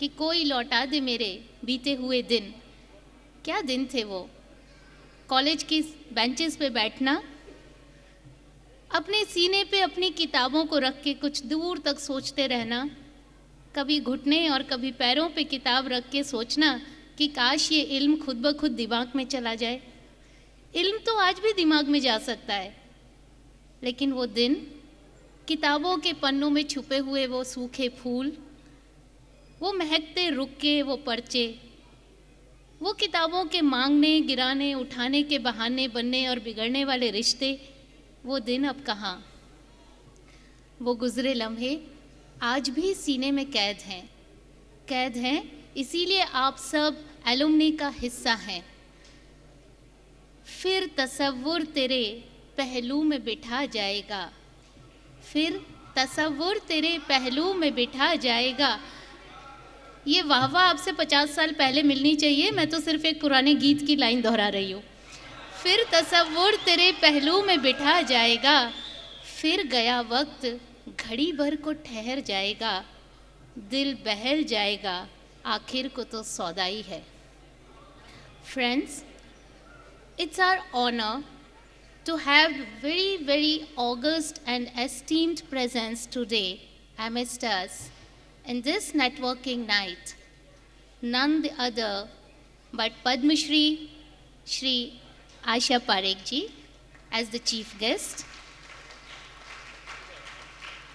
कि कोई लौटा दे मेरे बीते हुए दिन। क्या दिन थे वो। कॉलेज की बेंचेस पे बैठना, अपने सीने पे अपनी किताबों को रख के कुछ दूर तक सोचते रहना, कभी घुटने और कभी पैरों पे किताब रख के सोचना कि काश ये इल्म खुद ब खुद दिमाग में चला जाए। इल्म तो आज भी दिमाग में जा सकता है, लेकिन वो दिन, किताबों के पन्नों में छुपे हुए वो सूखे फूल, वो महकते रुक्के वो पर्चे, वो किताबों के मांगने गिराने उठाने के बहाने बनने और बिगड़ने वाले रिश्ते, वो दिन अब कहाँ। वो गुजरे लम्हे आज भी सीने में कैद हैं, इसीलिए आप सब एलुमनी का हिस्सा हैं। फिर तसव्वुर तेरे पहलू में बिठा जाएगा, फिर तसव्वुर तेरे पहलू में बिठा जाएगा। ये वाह वाह आपसे 50 साल पहले मिलनी चाहिए, मैं तो सिर्फ एक पुराने गीत की लाइन दोहरा रही हूँ। फिर तसव्वुर तेरे पहलू में बिठा जाएगा, फिर गया वक्त घड़ी भर को ठहर जाएगा, दिल बहल जाएगा, आखिर को तो सौदाई है। Friends, it's our honor to have very august and esteemed presence today amidst us in this networking night. None the other but Padma Shri Asha Parekh ji as the chief guest,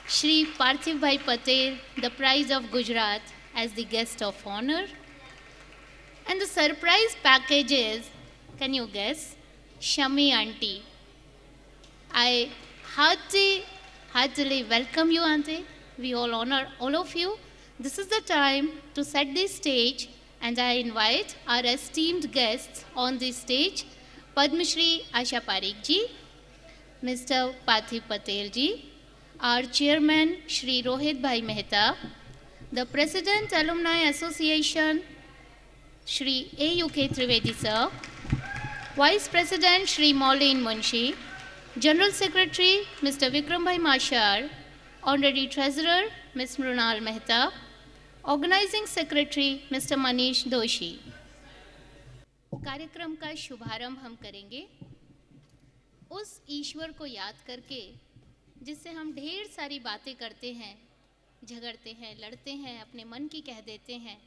Shri Parthiv Bhai Patel, the Prize of Gujarat, as the guest of honor. And the surprise package is, can you guess? Shami Auntie. I heartily welcome you, Auntie. We all honor all of you. This is the time to set the stage, and I invite our esteemed guests on the stage, Padma Shri Asha Parekh ji, Mr. Parthiv Patel ji, our chairman Shri Rohit Bhai Mehta, the President Alumni Association Shri A.U.K. Trivedi sir, Vice President Shri Maulin Munshi, General Secretary Mr. Vikram Bhai Mashar, Honorary Treasurer Ms. Mrunal Mehta, Organizing Secretary Mr. Manish Doshi. कार्यक्रम का शुभारंभ हम करेंगे उस ईश्वर को याद करके जिससे हम ढेर सारी बातें करते हैं, झगड़ते हैं, लड़ते हैं, अपने मन की कह देते हैं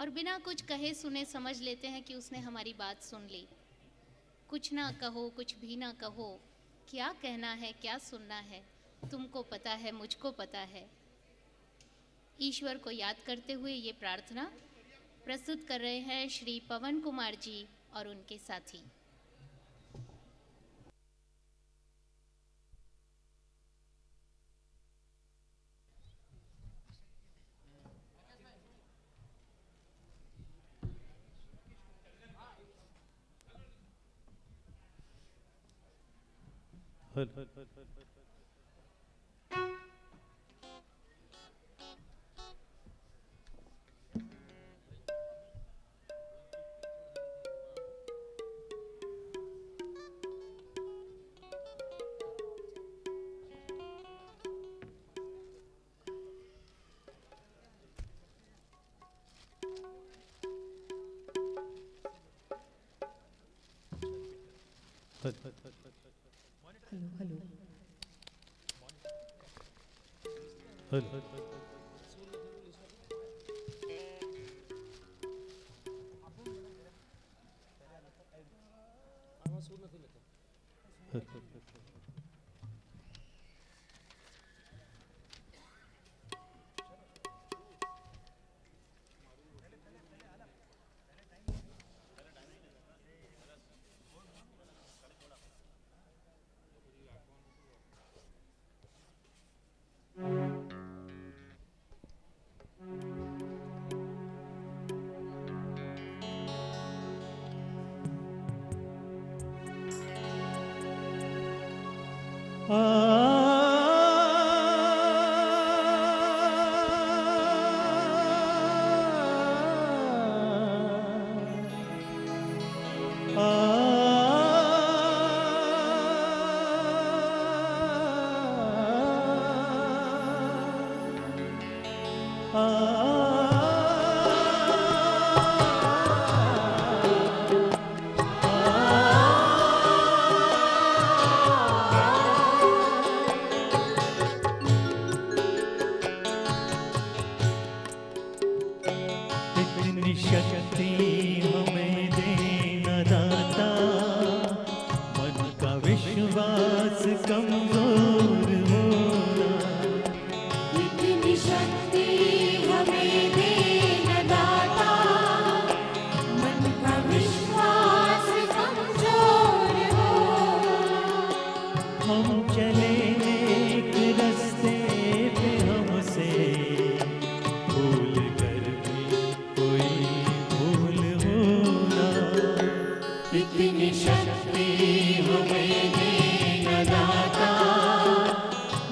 और बिना कुछ कहे सुने समझ लेते हैं कि उसने हमारी बात सुन ली। कुछ ना कहो, कुछ भी ना कहो, क्या कहना है, क्या सुनना है, तुमको पता है, मुझको पता है। ईश्वर को याद करते हुए ये प्रार्थना प्रस्तुत कर रहे हैं श्री पवन कुमार जी और उनके साथी। इतनी शक्ति हमें देना दाता, मन का विश्वास कमजोर होना। इतनी शक्ति हमें देना दाता, मन का विश्वास कमजोर होना। हम चले एक रास्ते पे, हमसे भूल कर भी कोई भूल होना। इतनी शक्ति हमें देना दाता,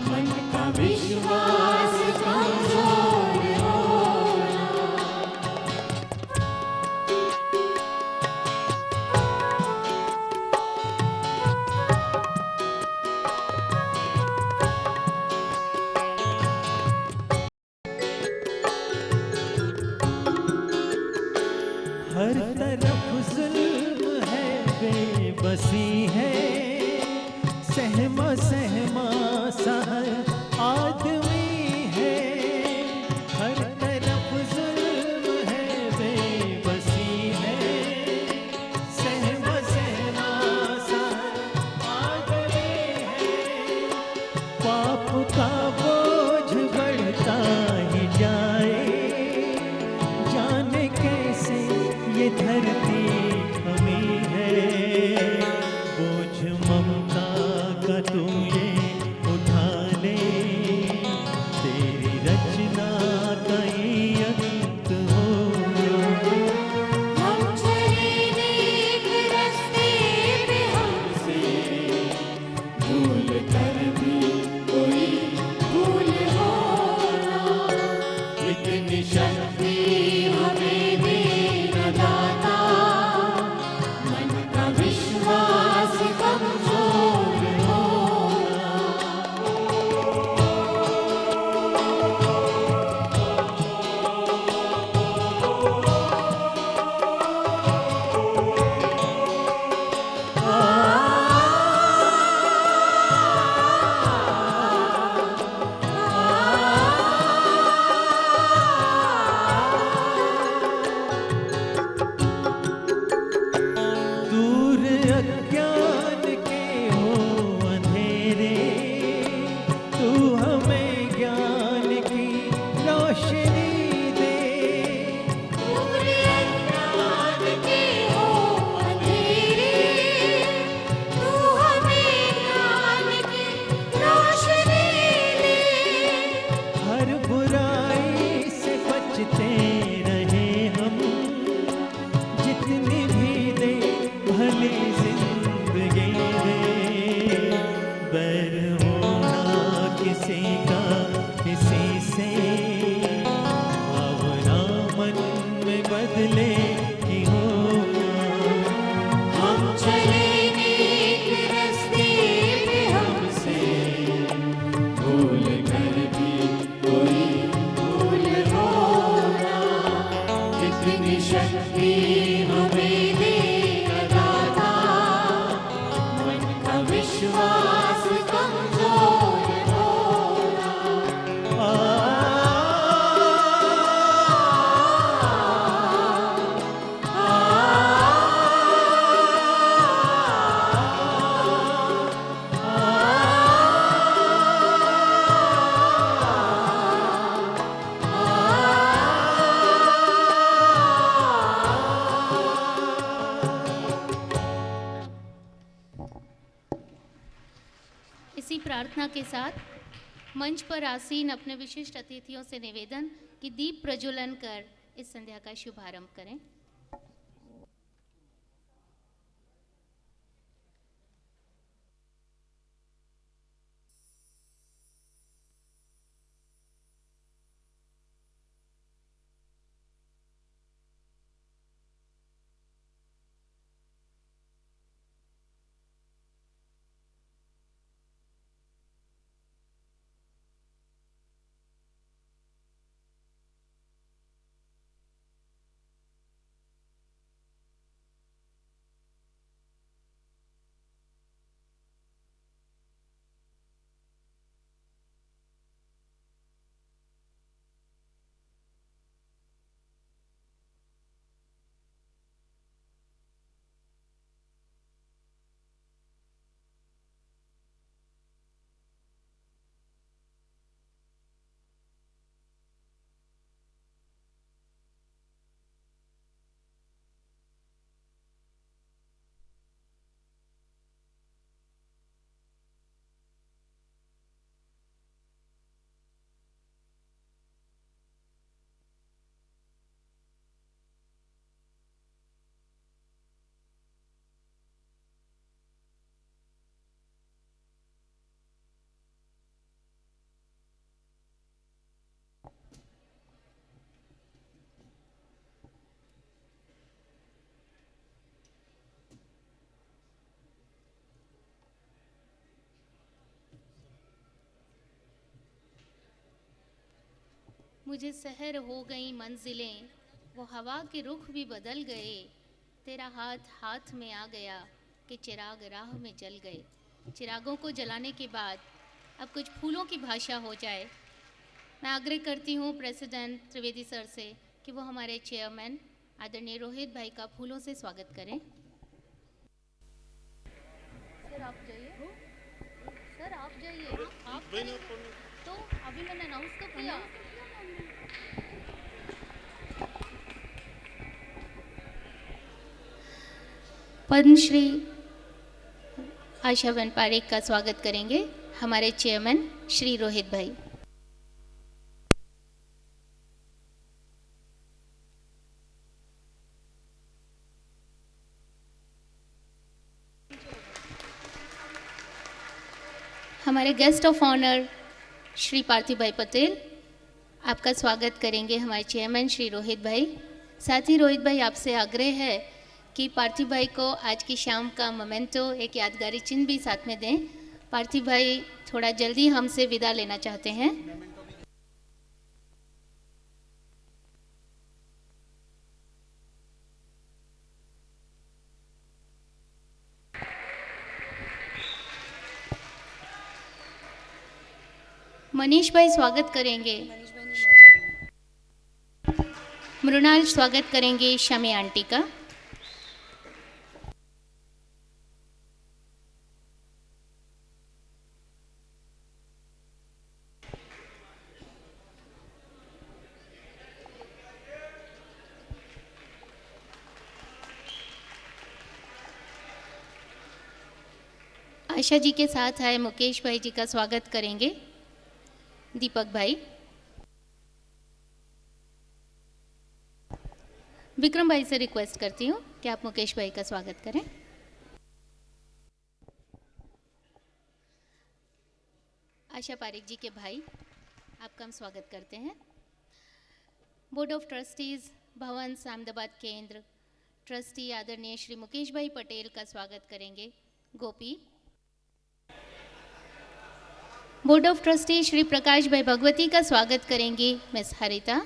मन का विश्वास कमजोर होना। हर तरफ जुल्म है, बेबसी है, सहमा सहमा सा हर आदमी है। हर तरफ जुल्म है, बेबसी है, सहमा सहमा सा हर आदमी है। पाप का बोझ बढ़ता ही जाए, जाने कैसे ये धरती हमें है। बोझ ममता का तू ये उठा ले, तेरी रचना का ये अंत होगा। हम चले नेक रास्ते पे, हमसे भूल कर भी कोई भूल होना। इतनी शक्ति हमें देना दाता, मन का विश्वास कमजोर होना। दूर अज्ञान के हो अंधेरे, तू हमें ज्ञान की रोशनी दे। दूर अज्ञान के हो अंधेरे, तू हमें ज्ञान की रोशनी दे। हर बुराई से बचते रहे हम, जितनी भी दे भली जिंदगी दे। बैर होना किसी का किसी से, भावना मन में बदले की होना। हम चले नेक रास्ते पे, हमसे भूल कर भी कोई भूल होना। इतनी शक्ति हमें देना दाता, मन का विश्वास कमजोर होना। इसी प्रार्थना के साथ मंच पर आसीन अपने विशिष्ट अतिथियों से निवेदन कि दीप प्रज्वलन कर इस संध्या का शुभारंभ करें। मुझे सहर हो गई मंजिलें, वो हवा के रुख भी बदल गए। तेरा हाथ हाथ में आ गया कि चिराग राह में जल गए। चिरागों को जलाने के बाद अब कुछ फूलों की भाषा हो जाए। मैं आग्रह करती हूँ प्रेसिडेंट त्रिवेदी सर से कि वो हमारे चेयरमैन आदरणीय रोहित भाई का फूलों से स्वागत करें। सर आप जाइए, सर आप जाइए, आप तो अभी मैंने अनाउंस तो किया। पद्मश्री आशाबेन पारेख का स्वागत करेंगे हमारे चेयरमैन श्री रोहित भाई। हमारे गेस्ट ऑफ ऑनर श्री पार्थिव भाई पटेल, आपका स्वागत करेंगे हमारे चेयरमैन श्री रोहित भाई। साथ ही रोहित भाई आपसे आग्रह है कि पार्थिव भाई को आज की शाम का मोमेंटो, एक यादगारी चिन्ह भी साथ में दें। पार्थिव भाई थोड़ा जल्दी हमसे विदा लेना चाहते हैं। मनीष भाई स्वागत करेंगे। मृणाल स्वागत करेंगे शमी आंटी का। आशा जी के साथ आए मुकेश भाई जी का स्वागत करेंगे दीपक भाई। विक्रम भाई से रिक्वेस्ट करती हूँ कि आप मुकेश भाई का स्वागत करें। आशा पारेख जी के भाई, आपका हम स्वागत करते हैं। बोर्ड ऑफ ट्रस्टीज भवन अहमदाबाद केंद्र ट्रस्टी आदरणीय श्री मुकेश भाई पटेल का स्वागत करेंगे गोपी। Board of trustee Shri Prakash भाई भगवती का स्वागत करेंगी मिस हरिता।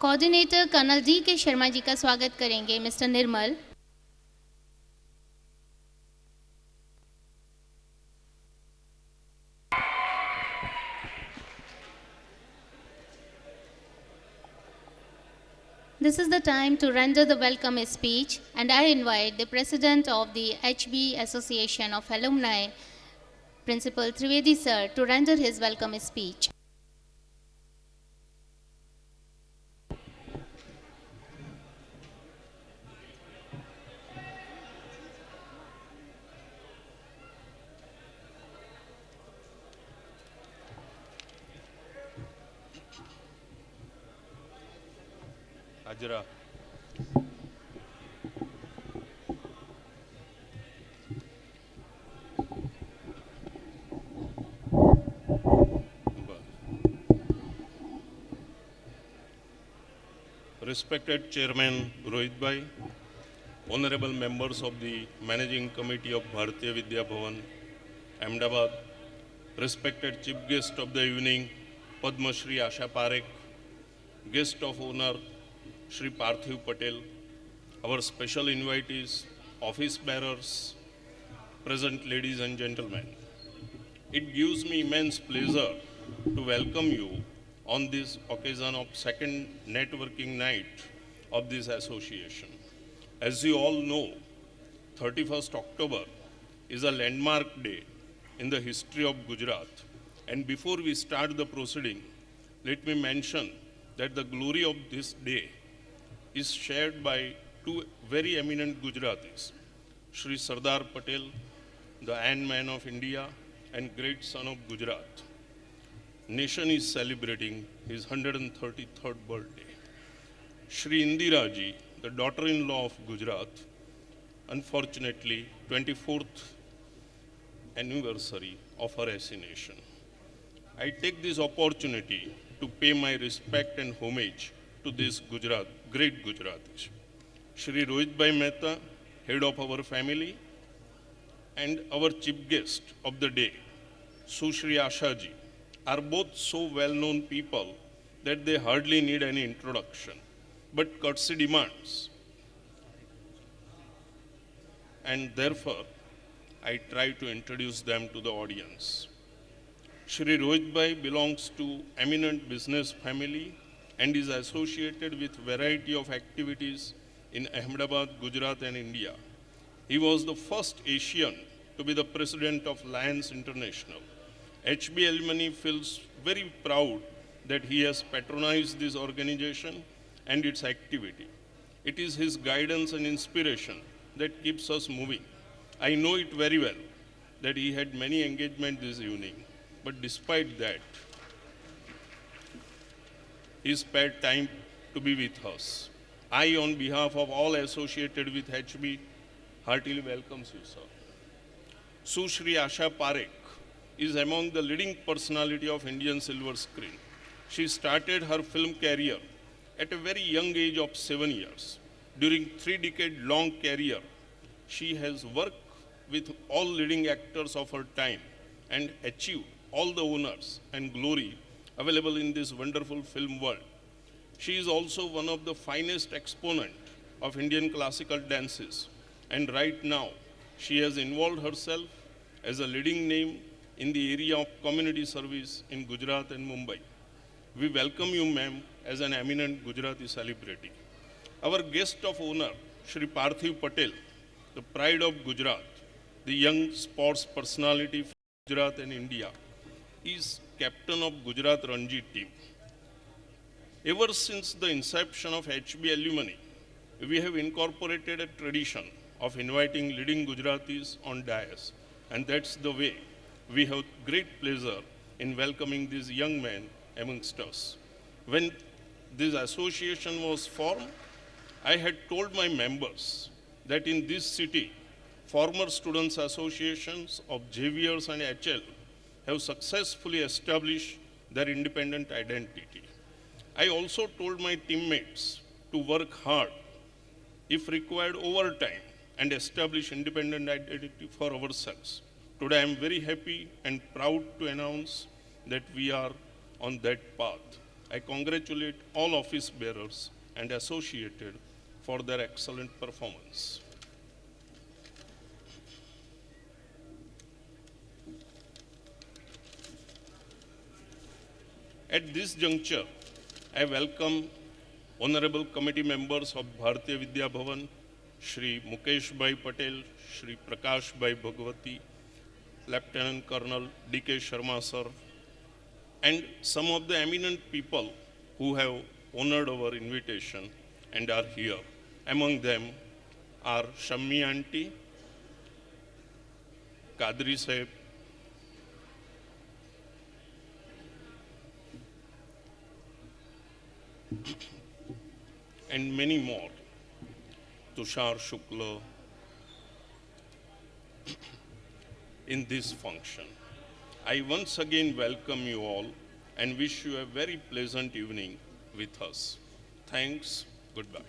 कोऑर्डिनेटर कर्नल जी के शर्मा जी का स्वागत करेंगे mister Nirmal. This is the time to render the welcome speech, and I invite the President of the HB Association of Alumni, Principal Trivedi Sir, to render his welcome speech. Ajra. Respected Chairman Rohit Bhai, honorable members of the Managing Committee of Bharatiya Vidya Bhavan, Ahmedabad, respected Chief Guest of the evening, Padma Shri Asha Parekh, Guest of Honor, Shri Parthiv Patel, our special invitees, office bearers, present ladies and gentlemen. It gives me immense pleasure to welcome you on this occasion of second networking night of this association. As you all know, 31st October is a landmark day in the history of Gujarat. And before we start the proceeding, let me mention that the glory of this day is shared by two very eminent Gujaratis, Shri Sardar Patel, the Iron Man of India and great son of Gujarat. Nation is celebrating his 133rd birthday. Shri Indira Ji, the daughter-in-law of Gujarat, unfortunately 24th anniversary of her assassination. I take this opportunity to pay my respect and homage to this Gujarat, great Gujaratis. Shri Rohit Bhai Mehta, head of our family, and our chief guest of the day, Sushri Asha ji, are both so well-known people that they hardly need any introduction. But courtesy demands, and therefore I try to introduce them to the audience. Shri Rohit Bhai belongs to eminent business family and is associated with variety of activities in Ahmedabad, Gujarat and India. He was the first Asian to be the president of Lions International. HB Alumni feels very proud that he has patronized this organization and its activity. It is his guidance and inspiration that keeps us moving. I know it very well that he had many engagements this evening, but despite that, he spared time to be with us. I, on behalf of all associated with HB, heartily welcomes you, sir. Sushri Asha Parekh is among the leading personality of Indian silver screen. She started her film career at a very young age of 7 years. During 3-decade-long career, she has worked with all leading actors of her time and achieved all the honors and glory available in this wonderful film world. She is also one of the finest exponents of Indian classical dances, and right now she has involved herself as a leading name in the area of community service in Gujarat and Mumbai. We welcome you, ma'am, as an eminent Gujarati celebrity. Our guest of honor, Shri Parthiv Patel, the pride of Gujarat, the young sports personality from Gujarat and India, is captain of Gujarat Ranji team. Ever since the inception of HB Alumni, we have incorporated a tradition of inviting leading Gujaratis on dais, and that's the way we have great pleasure in welcoming this young man amongst us. When this association was formed, I had told my members that in this city, former students associations of JVRs and HL have successfully established their independent identity. I also told my teammates to work hard, if required overtime, and establish independent identity for ourselves. Today I am very happy and proud to announce that we are on that path. I congratulate all office bearers and associated for their excellent performance. At this juncture, I welcome honorable committee members of Bharatiya Vidya Bhavan, Shri Mukesh Bhai Patel, Shri Prakash Bhai Bhagwati, Lieutenant Colonel D.K. Sharma sir, and some of the eminent people who have honored our invitation and are here. Among them are Shammi Aunty, Kadri Sahib, and many more. Tushar Shukla in this function. I once again welcome you all and wish you a very pleasant evening with us. Thanks. Goodbye.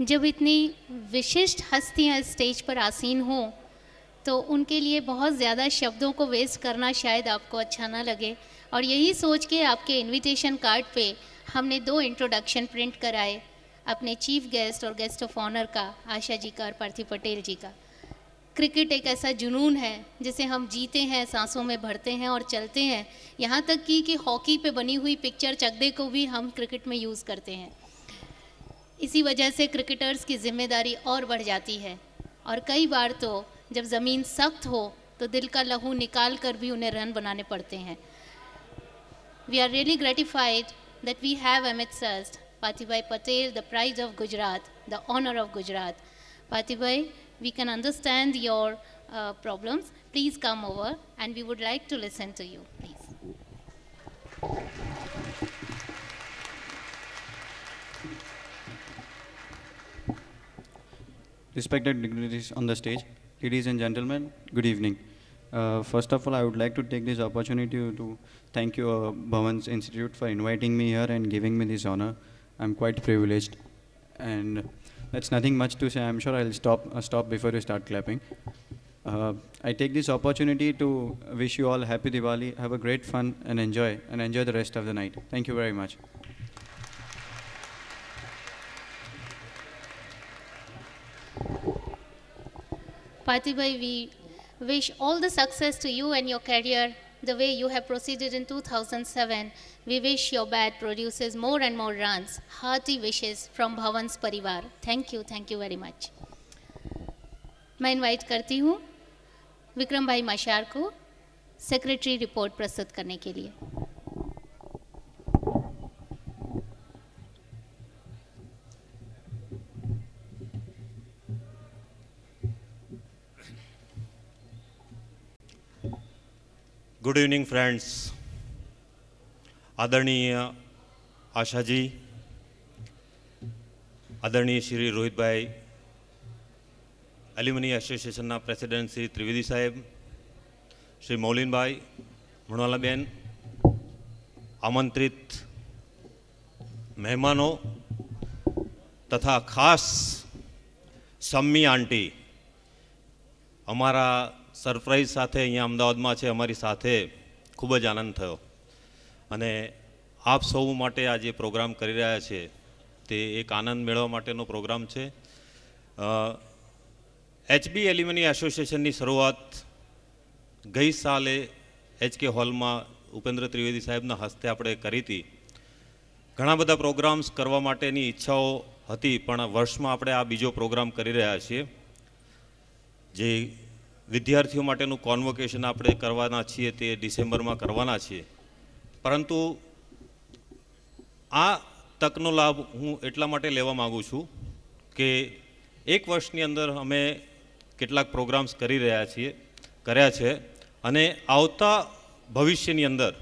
जब इतनी विशिष्ट हस्तियां stage पर आसीन हों तो उनके लिए बहुत ज़्यादा शब्दों को वेस्ट करना शायद आपको अच्छा ना लगे, और यही सोच के आपके इनविटेशन कार्ड पे हमने 2 इंट्रोडक्शन प्रिंट कराए, अपने चीफ गेस्ट और गेस्ट ऑफ ऑनर का, आशा जी का और पार्थिव पटेल जी का। क्रिकेट एक ऐसा जुनून है जिसे हम जीते हैं, सांसों में भरते हैं और चलते हैं, यहाँ तक कि हॉकी पे बनी हुई पिक्चर चकदे को भी हम क्रिकेट में यूज़ करते हैं। इसी वजह से क्रिकेटर्स की जिम्मेदारी और बढ़ जाती है, और कई बार तो जब ज़मीन सख्त हो तो दिल का लहू निकाल कर भी उन्हें रन बनाने पड़ते हैं। We are really gratified that we have amidst us Parthiv Bhai Patel, the pride of Gujarat, the honor of Gujarat. Parthiv Bhai, we can understand your problems. Please come over and we would like to listen to you, please. respected dignitaries on the stage, ladies and gentlemen, good evening. First of all, I would like to take this opportunity to thank you, Bhavan's Institute, for inviting me here and giving me this honor. I'm quite privileged, and that's nothing much to say. I'm sure I'll stop before you start clapping. I take this opportunity to wish you all happy Diwali. Have a great fun and enjoy the rest of the night. Thank you very much. Pati bhai, we wish all the success to you and your career the way you have proceeded in 2007. We wish your bat produces more and more runs. Hearty wishes from Bhavan's Parivar. Thank you very much. मैं invite करती हूँ विक्रम भाई मशार को secretary report प्रस्तुत करने के लिए. Good evening friends. आदरणीय आशा जी, आदरणीय Shri Rohit bhai, alumni association president Shri Trivedi saheb, Shri Moulin bhai, Mrinalaben, आमंत्रित मेहमानों तथा खास सम्मी आंटी, अमरा सरप्राइज साथे अहींया अमदावादमां छे, अमारी साथे खूब ज आनंद थयो अने आप सौ माटे आ जे प्रोग्राम करी रह्या छे ते एक आनंद मेळववा माटेनो प्रोग्राम छे. एचबी एल्युमिनी एसोसिएशननी शरूआत गई साले एचके हॉल में उपेन्द्र त्रिवेदी साहेबना हस्ते आपणे करी थी. घणा बधा प्रोग्राम्स करवा माटेनी इच्छाओ हती, पण वर्षमां आपणे आ बीजो प्रोग्राम करी रह्या छीए. जे विद्यार्थीओ माटेनुं कॉन्वोकेशन आपणे करवाना छीए ते डिसेम्बर में करवाना छीए. परंतु आ तकनो लाभ हूँ एटला माटे लेवा मागुं छूं के एक वर्षनी अंदर अमे केटलाक प्रोग्राम्स करी रह्या छीए, कर्या छे, अने आवता भविष्यनी अंदर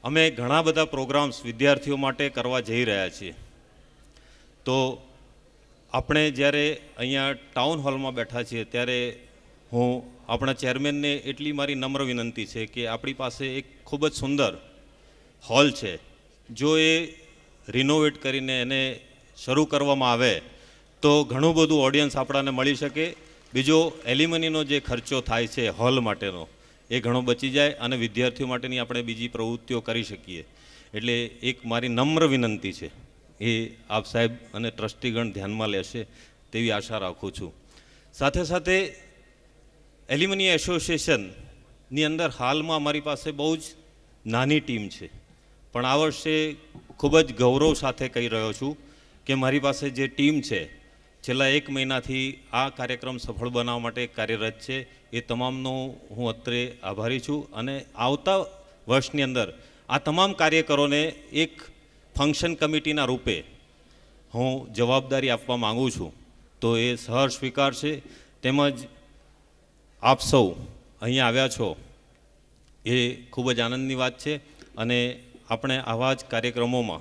अमे घणा बधा प्रोग्राम्स विद्यार्थीओ माटे करवा जई रह्या छीए. तो आपणे ज्यारे अहींया टाउन हॉलमां बैठा छीए त्यारे हूँ अपना चेरमेन ने एटली मारी नम्र विनंती है कि अपनी पास एक खूब ज सुंदर हॉल है, जो ये रिनोवेट करीने एने शरू करवामां आवे तो घणुं बधुं ऑडियंस आपणाने मळी शके. बीजो एल्युमिनीनो जे खर्चो थाय छे हॉल माटेनो ए घणो बची जाए अने विद्यार्थीओ माटेनी आपणे बीजी प्रवृत्तिओ करी शकीए. एटले एक मारी नम्र विनंती है, ए आप साहेब अने ट्रस्टीगण ध्यानमां लेशे तेवी आशा राखुं छुं. साथे साथे एल्युमिनी एसोसिएशननी अंदर हाल में अमारी पासे बहुत नानी टीम है, पण आ वर्षे खूब ज गौरव साथे कही रह्यो छूं कि मारी पासे जे टीम है छेल्ला एक महीनाथी आ कार्यक्रम सफल बनाववा माटे कार्यरत है. ए तमामनो हूँ अत्रे आभारी छूं अने आवता वर्षनी अंदर आ तमाम कार्यकरोने एक फंक्शन कमिटीना रूपे हूँ जवाबदारी आपवा मांगू छूं. तो ए सहर्ष स्वीकार छे. तेमज आप सौ अहीं आव्या छो ए खूब ज आनंदनी बात है अने आपणे आवा ज कार्यक्रमोमां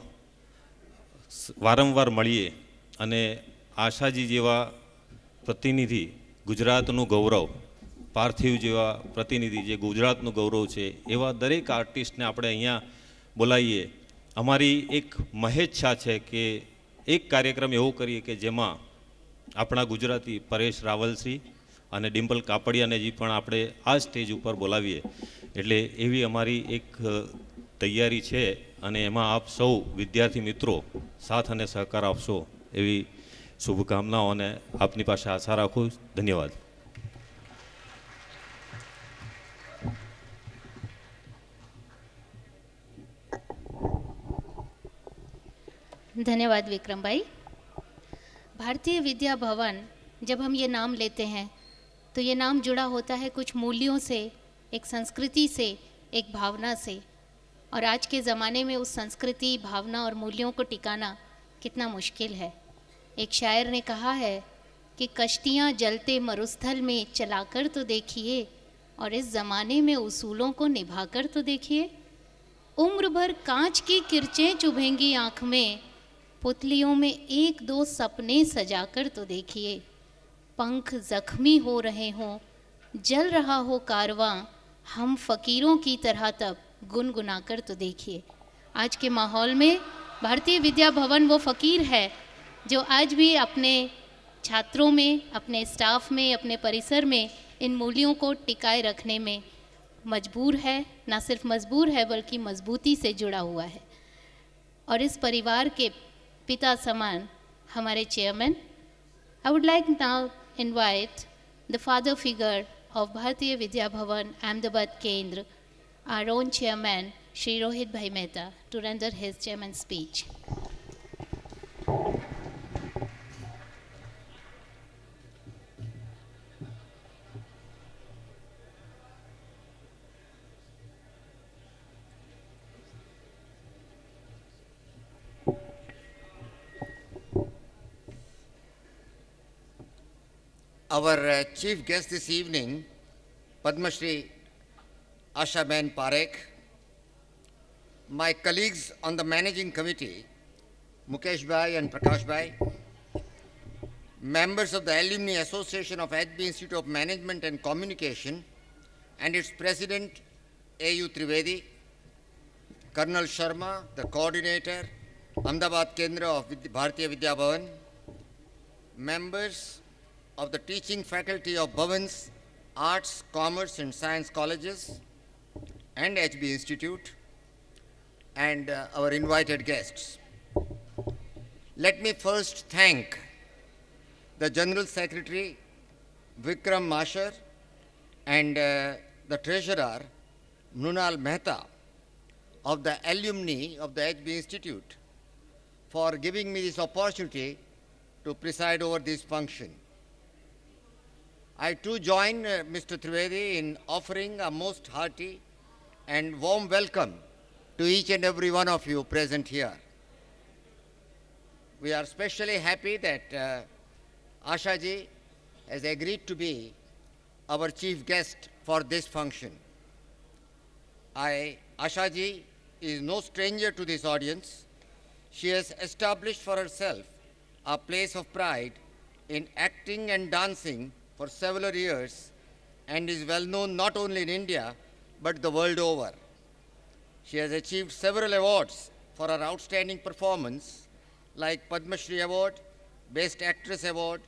वारंवार मळीए अने आशाजी जेवा प्रतिनिधि, गुजरातनुं गौरव, पार्थिव जेवा प्रतिनिधि जे गुजरातनुं गौरव है, एवा दरेक आर्टिस्टने आपणे अहींया बोलावीए. अमारी एक महेच्छा है कि एक कार्यक्रम एवो करीए कि जेमां आपणा गुजराती परेश रावलश्री અને ડિમ્પલ કાપડિયાને जी પણ આપણે આ સ્ટેજ ઉપર બોલાવીએ. એટલે એવી અમારી એક તૈયારી છે અને એમાં આપ સૌ વિદ્યાર્થી મિત્રો સાથ અને સહકાર આપશો એવી શુભકામનાઓ અને આપની પાસે આશા રાખું. ધન્યવાદ. धन्यवाद विक्रम भाई. भारतीय विद्या भवन, जब हम ये नाम लेते हैं तो ये नाम जुड़ा होता है कुछ मूल्यों से, एक संस्कृति से, एक भावना से. और आज के ज़माने में उस संस्कृति, भावना और मूल्यों को टिकाना कितना मुश्किल है. एक शायर ने कहा है कि कश्तियाँ जलते मरुस्थल में चलाकर तो देखिए और इस ज़माने में उसूलों को निभाकर तो देखिए. उम्र भर कांच की किरचें चुभेंगी आँख में, पुतलियों में एक दो सपने सजाकर तो देखिए. पंख जख्मी हो रहे हों, जल रहा हो कारवां, हम फ़कीरों की तरह तब गुनगुनाकर तो देखिए। आज के माहौल में भारतीय विद्या भवन वो फ़कीर है जो आज भी अपने छात्रों में, अपने स्टाफ में, अपने परिसर में इन मूल्यों को टिकाए रखने में मजबूर है, ना सिर्फ मजबूर है बल्कि मजबूती से जुड़ा हुआ है। और इस परिवार के पिता समान हमारे chairman, I would like now invite the father figure of Bharatiya Vidya Bhavan, Ahmedabad Kendra, our own chairman, Shri Rohit Bhai Mehta, to render his chairman's speech. Our chief guest this evening, Padma Shri Asha Ben Parekh, my colleagues on the managing committee, Mukesh Bhai and Prakash Bhai, members of the Alumni Association of HB Institute of Management and Communication and its president, A.U. Trivedi, Colonel Sharma, the coordinator, Ahmedabad Kendra of Bharatiya Vidya Bhavan, members of the teaching faculty of Bhavan's Arts, Commerce and Science Colleges and HB Institute, and our invited guests. Let me first thank the General Secretary, Vikram Mashar, and the Treasurer, Mrunal Mehta, of the alumni of the HB Institute for giving me this opportunity to preside over this function. I too join Mr. Trivedi in offering a most hearty and warm welcome to each and every one of you present here. We are especially happy that Asha ji has agreed to be our chief guest for this function. Asha ji is no stranger to this audience. She has established for herself a place of pride in acting and dancing for several years and is well known not only in India but the world over. She has achieved several awards for her outstanding performance like Padma Shri Award, Best Actress Award,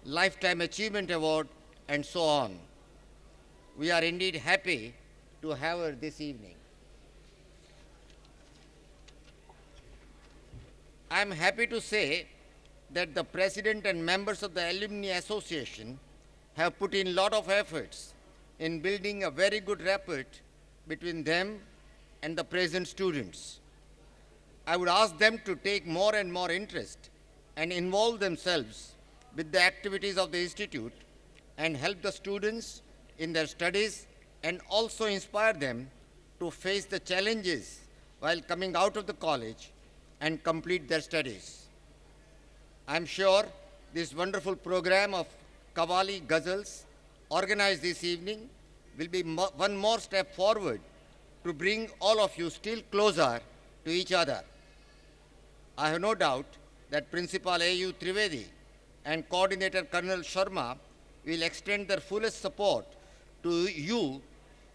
Lifetime Achievement Award, and so on. We are indeed happy to have her this evening. I am happy to say that the President and members of the Alumni Association have put in a lot of efforts in building a very good rapport between them and the present students. I would ask them to take more and more interest and involve themselves with the activities of the Institute and help the students in their studies and also inspire them to face the challenges while coming out of the college and complete their studies. I am sure this wonderful program of Qawwali Ghazals organized this evening will be one more step forward to bring all of you still closer to each other. I have no doubt that Principal A.U. Trivedi and Coordinator Colonel Sharma will extend their fullest support to you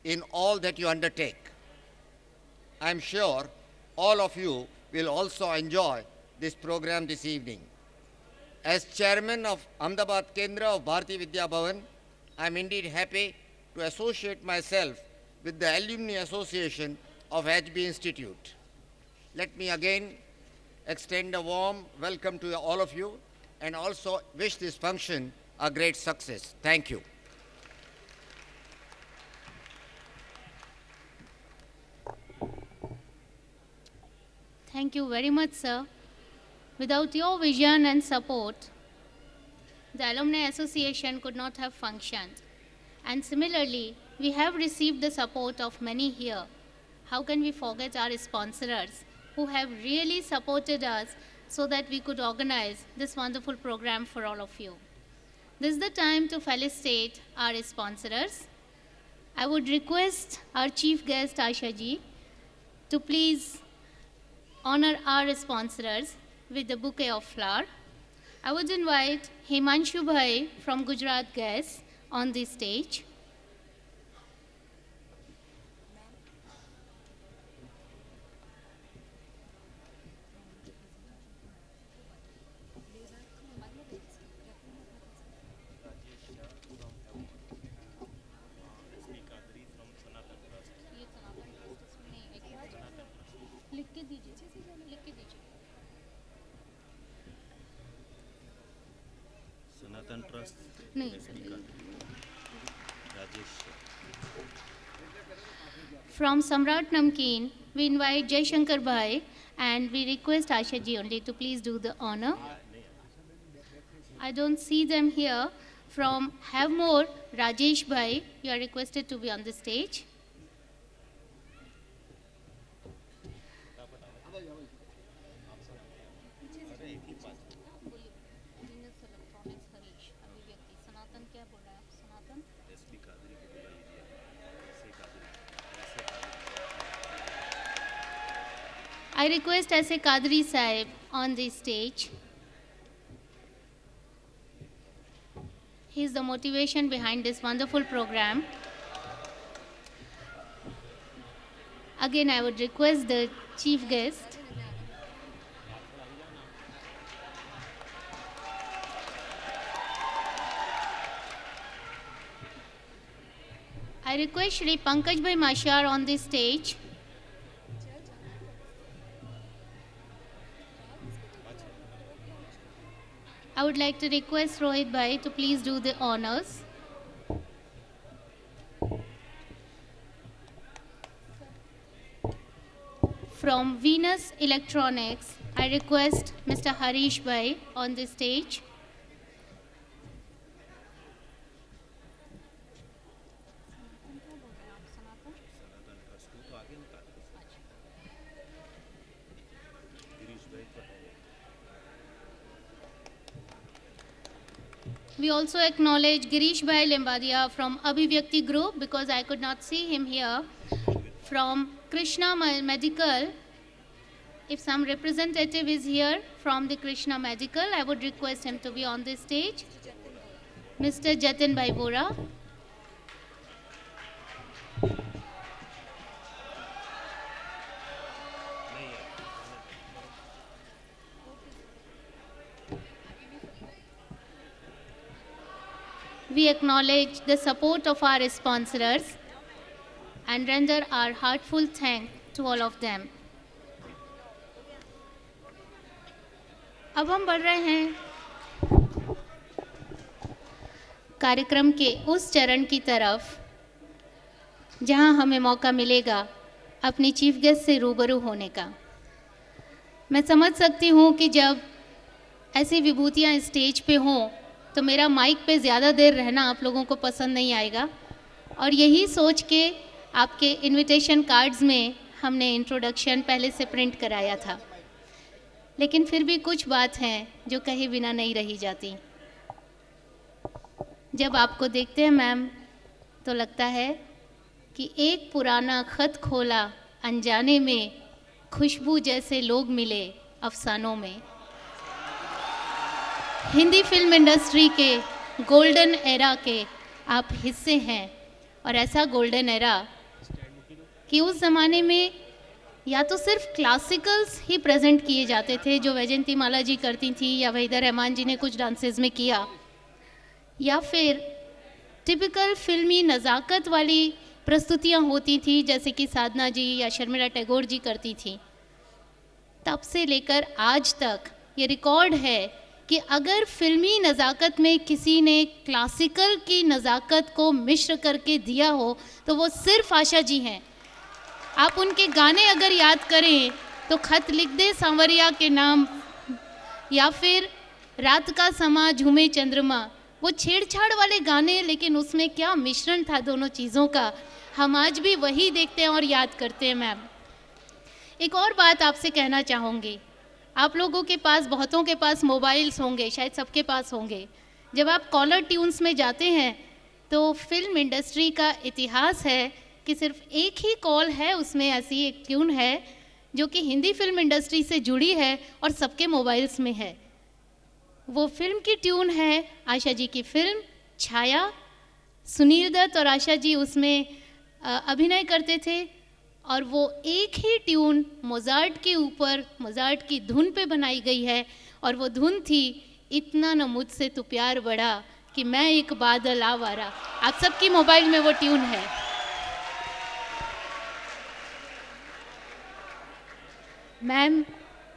in all that you undertake. I am sure all of you will also enjoy this program this evening. As Chairman of Ahmedabad Kendra of Bharatiya Vidya Bhavan, I am indeed happy to associate myself with the Alumni Association of HB Institute. Let me again extend a warm welcome to all of you and also wish this function a great success. Thank you. Thank you very much, sir. Without your vision and support, the Alumni Association could not have functioned. And similarly, we have received the support of many here. How can we forget our sponsors who have really supported us so that we could organize this wonderful program for all of you? This is the time to felicitate our sponsors. I would request our chief guest, Asha ji, to please honor our sponsors with the bouquet of flower. I would invite Himanshu Bhai from Gujarat Gas on the stage. Sanatan trust नहीं From Samrat Namkeen, we invite Jai Shankar Bhai and we request Asha ji only to please do the honor. I don't see them here. From Have More, Rajesh Bhai, you are requested to be on the stage. I request AVSEQ Kadri Sahib on the stage. He is the motivation behind this wonderful program. Again, I would request the chief guest. I request Shri Pankaj Bhai Mashar on the stage. I would like to request Rohit Bhai to please do the honors. From Venus Electronics, I request Mr. Harish Bhai on the stage. We also acknowledge Girish Bhai Limbadia from Abhivyakti Group because I could not see him here. From Krishna Medical, if some representative is here from the Krishna Medical, I would request him to be on the stage. Mr. Jatin Bhai Bora. We acknowledge the support of our sponsors and render our heartful thanks to all of them. अब हम बढ़ रहे हैं कार्यक्रम के उस चरण की तरफ जहां हमें मौका मिलेगा अपनी चीफ गेस्ट से रूबरू होने का। मैं समझ सकती हूं कि जब ऐसी विभूतियां स्टेज पे हों तो मेरा माइक पे ज़्यादा देर रहना आप लोगों को पसंद नहीं आएगा और यही सोच के आपके इनविटेशन कार्ड्स में हमने इंट्रोडक्शन पहले से प्रिंट कराया था, लेकिन फिर भी कुछ बात हैं जो कहे बिना नहीं रही जाती। जब आपको देखते हैं मैम तो लगता है कि एक पुराना ख़त खोला अनजाने में, खुशबू जैसे लोग मिले अफसानों में। हिंदी फिल्म इंडस्ट्री के गोल्डन एरा के आप हिस्से हैं और ऐसा गोल्डन एरा कि उस ज़माने में या तो सिर्फ क्लासिकल्स ही प्रेजेंट किए जाते थे जो वैजयंती माला जी करती थी या वहीदा रहमान जी ने कुछ डांसेस में किया, या फिर टिपिकल फिल्मी नज़ाकत वाली प्रस्तुतियां होती थी जैसे कि साधना जी या शर्मिला टैगोर जी करती थी। तब से लेकर आज तक ये रिकॉर्ड है कि अगर फिल्मी नज़ाकत में किसी ने क्लासिकल की नज़ाकत को मिश्र करके दिया हो तो वो सिर्फ आशा जी हैं। आप उनके गाने अगर याद करें तो खत लिख दे सांवरिया के नाम या फिर रात का समा झूमे चंद्रमा, वो छेड़छाड़ वाले गाने, लेकिन उसमें क्या मिश्रण था दोनों चीज़ों का, हम आज भी वही देखते हैं और याद करते हैं। मैम एक और बात आपसे कहना चाहूँगी, आप लोगों के पास, बहुतों के पास मोबाइल्स होंगे, शायद सबके पास होंगे। जब आप कॉलर ट्यून्स में जाते हैं तो फिल्म इंडस्ट्री का इतिहास है कि सिर्फ एक ही कॉल है, उसमें ऐसी एक ट्यून है जो कि हिंदी फिल्म इंडस्ट्री से जुड़ी है और सबके मोबाइल्स में है। वो फिल्म की ट्यून है आशा जी की फिल्म छाया। सुनील दत्त और आशा जी उसमें अभिनय करते थे और वो एक ही ट्यून मोजार्ट के ऊपर मोजार्ट की धुन पे बनाई गई है और वो धुन थी इतना न मुझसे तू प्यार बढ़ा कि मैं एक बादल आवारा। आप सबकी मोबाइल में वो ट्यून है। मैम,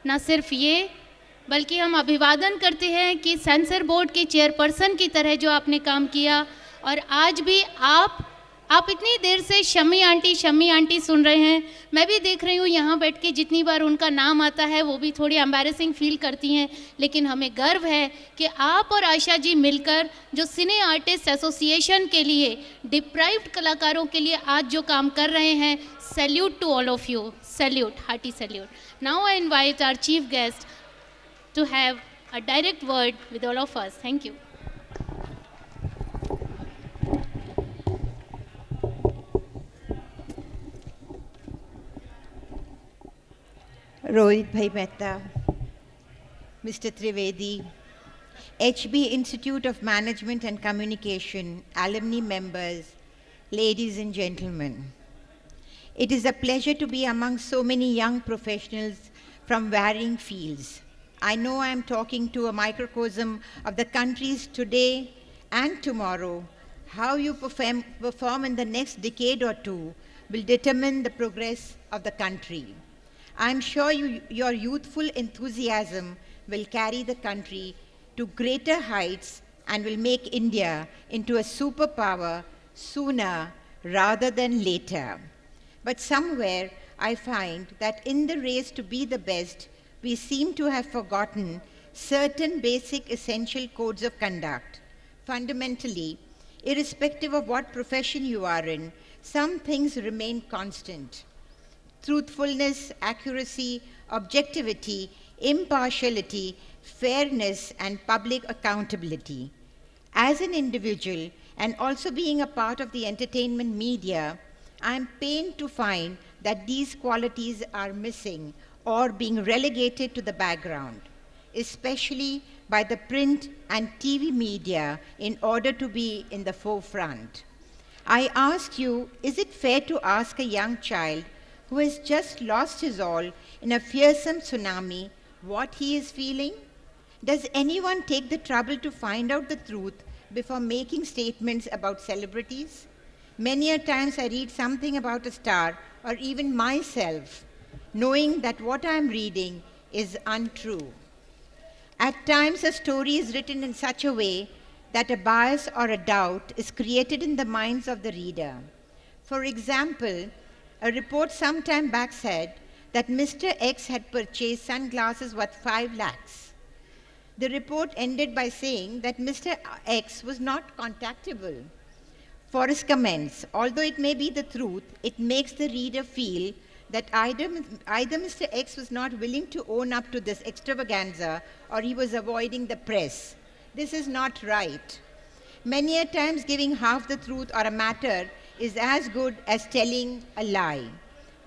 ना सिर्फ ये बल्कि हम अभिवादन करते हैं कि सेंसर बोर्ड के चेयरपर्सन की तरह जो आपने काम किया और आज भी आप इतनी देर से शम्मी आंटी सुन रहे हैं। मैं भी देख रही हूँ यहाँ बैठ के जितनी बार उनका नाम आता है वो भी थोड़ी एम्बैरेसिंग फील करती हैं, लेकिन हमें गर्व है कि आप और आयशा जी मिलकर जो सिने आर्टिस्ट एसोसिएशन के लिए डिप्राइव्ड कलाकारों के लिए आज जो काम कर रहे हैं, salute to all of you, salute, hearty salute. Now I invite our chief guest to have a direct word with all of us. Thank you. Rohit Bhai Mehta, Mr. Trivedi, HB Institute of Management and Communication, alumni members, ladies and gentlemen. It is a pleasure to be among so many young professionals from varying fields. I know I am talking to a microcosm of the countries today and tomorrow. How you perform in the next decade or two will determine the progress of the country. I am sure your youthful enthusiasm will carry the country to greater heights and will make India into a superpower sooner rather than later. But somewhere I find that in the race to be the best, we seem to have forgotten certain basic essential codes of conduct. Fundamentally, irrespective of what profession you are in, some things remain constant. Truthfulness, accuracy, objectivity, impartiality, fairness, and public accountability. As an individual, and also being a part of the entertainment media, I am pained to find that these qualities are missing or being relegated to the background, especially by the print and TV media in order to be in the forefront. I ask you, is it fair to ask a young child who has just lost his all in a fearsome tsunami what he is feeling? Does anyone take the trouble to find out the truth before making statements about celebrities? Many a times I read something about a star or even myself, knowing that what I am reading is untrue. At times, a story is written in such a way that a bias or a doubt is created in the minds of the reader. For example, a report some time back said that Mr. X had purchased sunglasses worth 5 lakhs. The report ended by saying that Mr. X was not contactable. Forrest comments, although it may be the truth, it makes the reader feel that either Mr. X was not willing to own up to this extravaganza or he was avoiding the press. This is not right. Many a times giving half the truth or a matter is as good as telling a lie.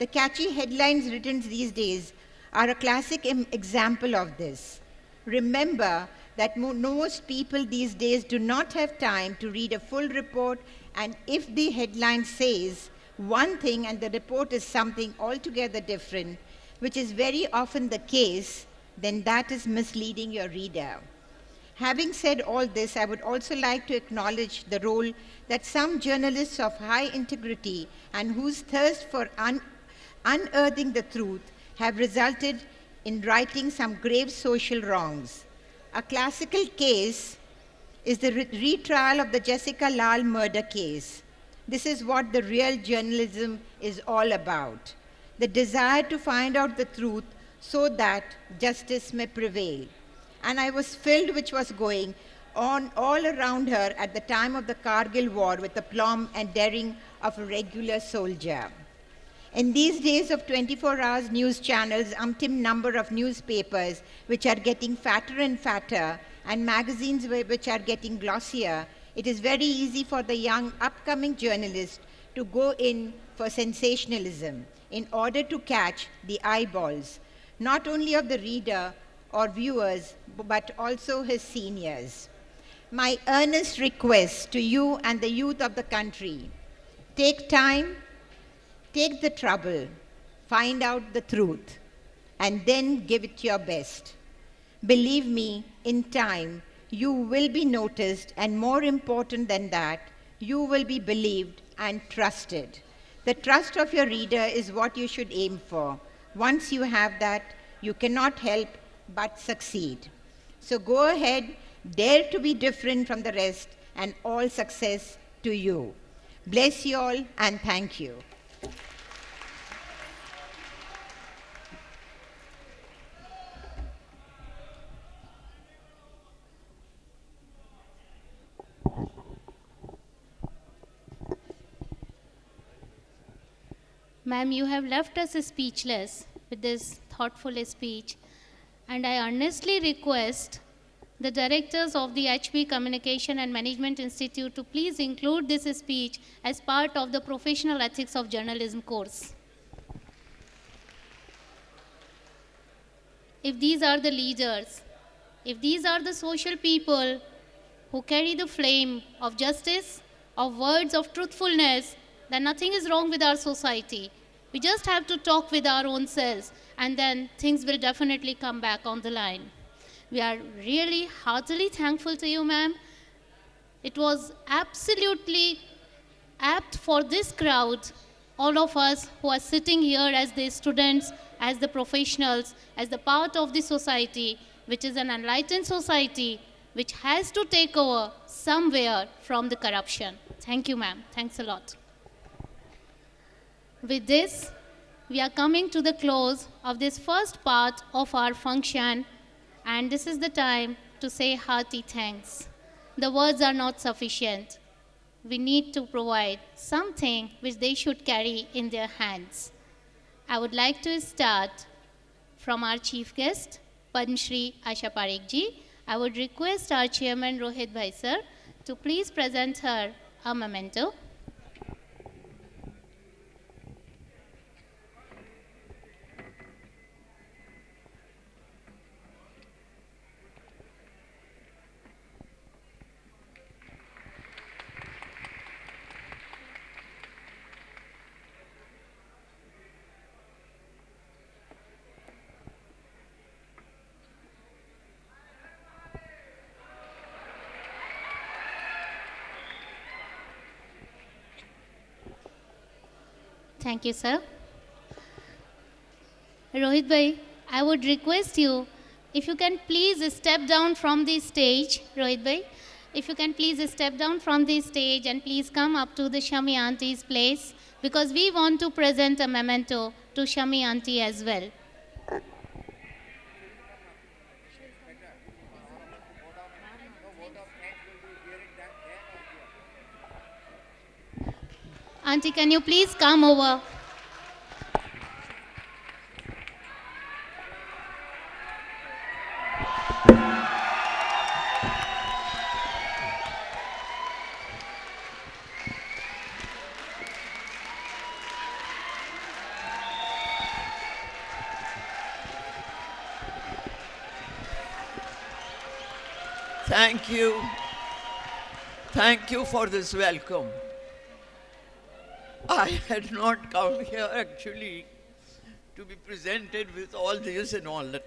The catchy headlines written these days are a classic example of this. Remember that most people these days do not have time to read a full report, and if the headline says one thing and the report is something altogether different, which is very often the case, then that is misleading your reader. Having said all this, I would also like to acknowledge the role that some journalists of high integrity and whose thirst for unearthing the truth have resulted in righting some grave social wrongs. A classical case is the retrial of the Jessica Lal murder case. This is what the real journalism is all about. The desire to find out the truth so that justice may prevail. And I was filled which was going on all around her at the time of the Kargil war with the aplomb and daring of a regular soldier. In these days of 24 hours news channels, umpteen number of newspapers which are getting fatter and fatter, and magazines which are getting glossier, it is very easy for the young upcoming journalist to go in for sensationalism in order to catch the eyeballs, not only of the reader, or viewers, but also his seniors. My earnest request to you and the youth of the country, take time, take the trouble, find out the truth, and then give it your best. Believe me, in time, you will be noticed, and more important than that, you will be believed and trusted. The trust of your reader is what you should aim for. Once you have that, you cannot help but succeed. So go ahead, dare to be different from the rest, and all success to you. Bless you all, and thank you. Ma'am, you have left us speechless with this thoughtful speech, and I earnestly request the directors of the HP Communication and Management Institute to please include this speech as part of the Professional Ethics of Journalism course. If these are the leaders, if these are the social people who carry the flame of justice, of words of truthfulness, then nothing is wrong with our society. We just have to talk with our own selves, and then things will definitely come back on the line. We are really heartily thankful to you, ma'am. It was absolutely apt for this crowd, all of us who are sitting here as the students, as the professionals, as the part of the society, which is an enlightened society, which has to take over somewhere from the corruption. Thank you, ma'am. Thanks a lot. With this, we are coming to the close of this first part of our function, and this is the time to say hearty thanks. The words are not sufficient. We need to provide something which they should carry in their hands. I would like to start from our chief guest, Padma Shri Asha Parekh ji. I would request our chairman Rohit Bhai sir to please present her a memento. Thank you, sir. Rohit Bhai, I would request you, if you can please step down from the stage, Rohit Bhai, if you can please step down from the stage and please come up to the Shami Auntie's place, because we want to present a memento to Shami Auntie as well. Auntie, can you please come over? Thank you. Thank you for this welcome. I had not come here actually to be presented with all this and all that.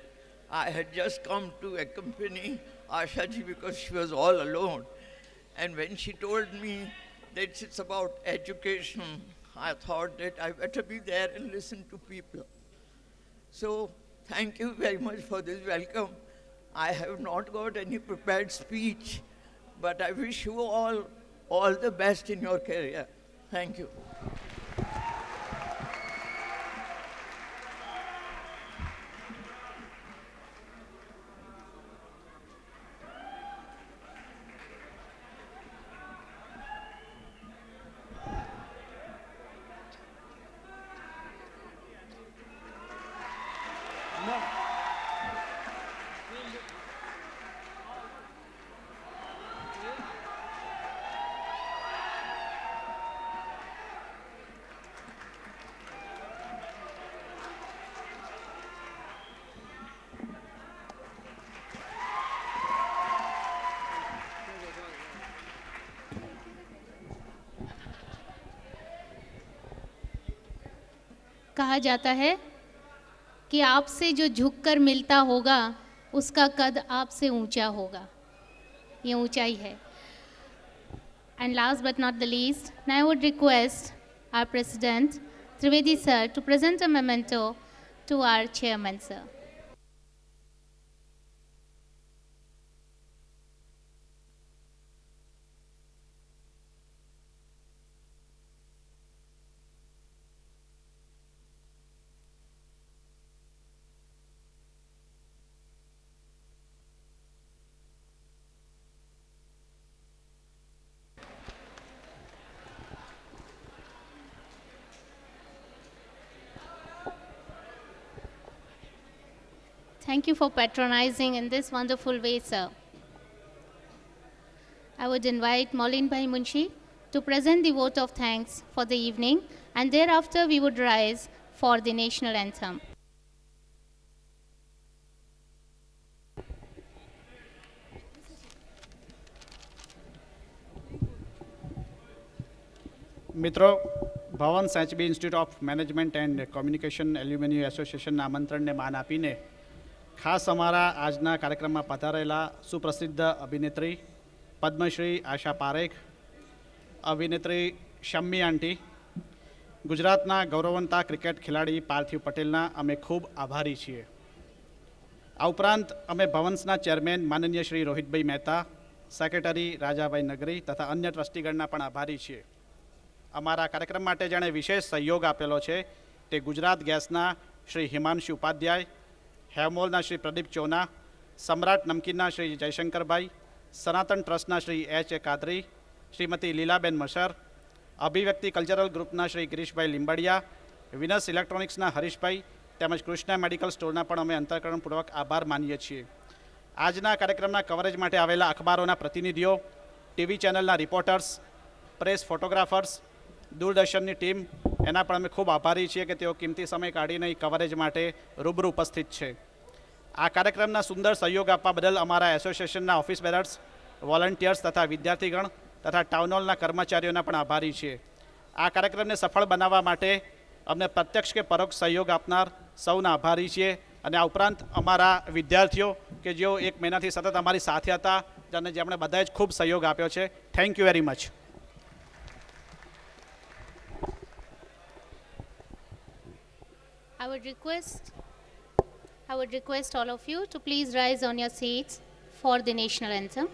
I had just come to accompany Ashaji because she was all alone. And when she told me that it's about education, I thought that I better be there and listen to people. So thank you very much for this welcome. I have not got any prepared speech, but I wish you all the best in your career. Thank you. कहा जाता है कि आपसे जो झुककर मिलता होगा उसका कद आपसे ऊंचा होगा, ये ऊंचाई है. And last but not the least, now I would request our President Trivedi sir to present a memento to our chairman sir. Thank you for patronizing in this wonderful way, sir. I would invite Maulin Bhai Munshi to present the vote of thanks for the evening, and thereafter we would rise for the national anthem. મિત્રો, Bhavan's HB institute of management and communication aluminium એસોસિએશનના આમંત્રણને માન આપીને ખાસ અમારા આજના કાર્યક્રમમાં પધારેલા સુપ્રસિદ્ધ અભિનેત્રી પદ્મશ્રી આશા પારેખ, અભિનેત્રી શમ્મી આંટી, ગુજરાતના ગૌરવવંતા ક્રિકેટ ખેલાડી પાર્થિવ પટેલના અમે ખૂબ આભારી છીએ. આ ઉપરાંત અમે ભવન્સના ચેરમેન માનનીય શ્રી રોહિતભાઈ મહેતા, સેક્રેટરી રાજાભાઈ નગરી તથા અન્ય ટ્રસ્ટીગણના પણ આભારી છીએ. અમારા કાર્યક્રમ માટે જેણે વિશેષ સહયોગ આપેલો છે તે ગુજરાત ગેસના શ્રી હિમાંશુ ઉપાધ્યાય, હેવમોલના શ્રી પ્રદીપ ચોના, સમ્રાટ નમકીનના શ્રી જયશંકરભાઈ, સનાતન ટ્રસ્ટના શ્રી એચ એ કાદરી, શ્રીમતી લીલાબેન મસર, અભિવ્યક્તિ કલ્ચરલ ગ્રુપના શ્રી ગિરીશભાઈ લીંબડિયા, વિનસ ઇલેક્ટ્રોનિક્સના હરીશભાઈ તેમજ કૃષ્ણા મેડિકલ સ્ટોરના પણ અમે અંતઃકરણપૂર્વક આભાર માનીએ છીએ. આજના કાર્યક્રમના કવરેજ માટે આવેલા અખબારોના પ્રતિનિધિઓ, ટીવી ચેનલના રિપોર્ટર્સ, પ્રેસ ફોટોગ્રાફર્સ, દૂરદર્શનની ટીમ, એના પણ અમે ખૂબ આભારી છીએ કે તેઓ કિંમતી સમય કાઢીને કવરેજ માટે રૂબરૂ ઉપસ્થિત છે. આ કાર્યક્રમના સુંદર સહયોગ આપવા બદલ અમારા એસોસિએશનના ઓફિસ બેરર્સ, વોલન્ટિયર્સ તથા વિદ્યાર્થીગણ તથા ટાઉન હોલના કર્મચારીઓના પણ આભારી છીએ. આ કાર્યક્રમને સફળ બનાવવા માટે અમને પ્રત્યક્ષ કે પરોક્ષ સહયોગ આપનાર સૌના આભારી છીએ. અને આ ઉપરાંત અમારા વિદ્યાર્થીઓ કે જેઓ એક મહિનાથી સતત અમારી સાથે હતા અને જેમણે બધાએ જ ખૂબ સહયોગ આપ્યો છે. Thank you very much. I would request all of you to please rise on your seats for the national anthem.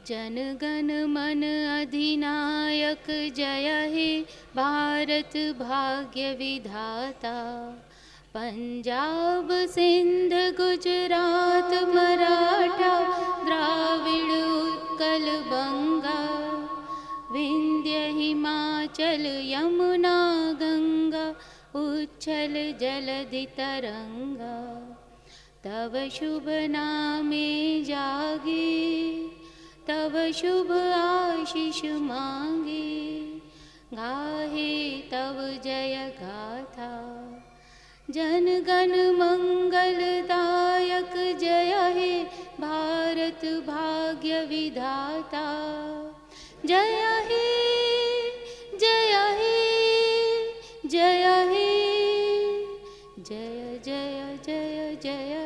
Jana Gana मन अधिनायक जय हे भारत भाग्य विधाता, पंजाब सिंध गुजरात मराठा द्राविड़ उत्कल बंगा, विंध्य हिमाचल यमुना गंगा उच्छल जलधि तरंगा, तव शुभ नामे जागे तव शुभ आशीष मांगे, गाहे तव जय गाथा जन गण मंगलदायक जय हे भारत भाग्य विधाता, जय हे जय हे जय हे जय जय जय जय